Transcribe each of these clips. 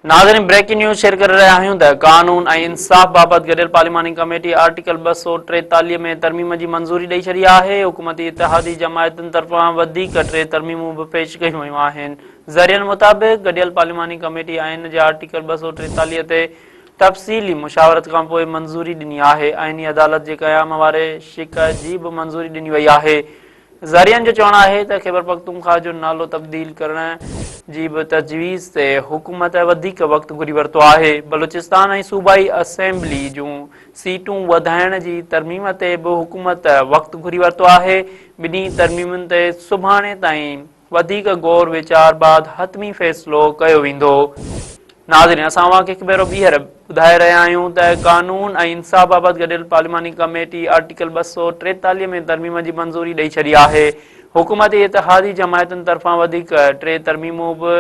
नाज़रीन, breaking news share कर रहा आहियूं त कानून ऐं इंसाफ़ बाबति गडियल पार्लिमानी कमेटी आर्टिकल 243 में तरमीम जी मंज़ूरी ॾेई छॾी आहे। हुकूमती इतिहादी जमायतुनि तरफ़ां वधीक 3 तरमीमूं बि पेश कयूं वयूं आहिनि। ज़रियनि मुताबिक़ गडियल पार्लिमानी कमेटी आइन जे आर्टिकल 243 ते तफ़सीली मुशावरत खां पोइ मंज़ूरी ॾिनी आहे। आइनी अदालत जे क़याम वारे शिक जी बि मंज़ूरी ॾिनी वई आहे। ज़रियनि जो चवणु आहे त ख़ैबर पख्तूनख्वा जो नालो तब्दील करण जी बि तजवीज़ ते हुकूमत वधीक वक़्तु घुरी वरितो आहे। बलूचिस्तान ऐं सूबाई असेंबली जूं सीटूं वधाइण जी तरमीम ते बि हुकूमत वक़्तु घुरी वरितो आहे। ॿिन्ही तरमीमुनि ते सुभाणे ताईं वधीक गौर वीचार बाद हतमी फ़ैसिलो कयो वेंदो। नाज़रीन, असां वांखे हिकु भेरो ॿीहर ॿुधाए रहिया आहियूं त कानून ऐं इंसाफ़ बाबति गडियल पार्लिमानी कमेटी आर्टिकल 243 में तरमीम जी मंज़ूरी ॾेई छॾी आहे। हुकूमती इतिहादी जमायतुनि तरफ़ां वधीक 3 तरमीमूं बि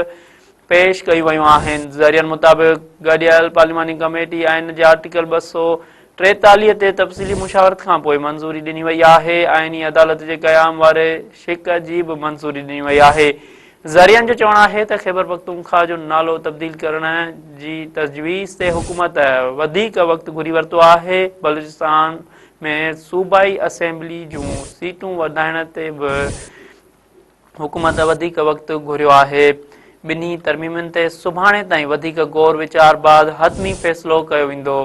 पेश कयूं वयूं आहिनि। ज़रियनि मुताबिक़ गडियल पार्लिमानी कमेटी आइन जे आर्टिकल 243 ते तफ़सीली मुशावरत खां पोइ मंज़ूरी ॾिनी वई आहे। आइनी अदालत जे क़याम वारे शिक जी बि मंज़ूरी ॾिनी वई आहे। ज़रियनि जो चवणु आहे त ख़ैबर पख्तूनख्वा जो नालो तब्दील करण जी तजवीज़ ते हुकूमत वधीक वक़्तु घुरी वरितो आहे। बलूचिस्तान में सूबाई असेंबली जूं सीटूं वधाइण ते बि हुकूमत वधीक वक़्तु घुरियो आहे। ॿिन्ही तरमीमुनि ते सुभाणे ताईं वधीक गौर वीचार बाद हतमी फ़ैसिलो कयो वेंदो।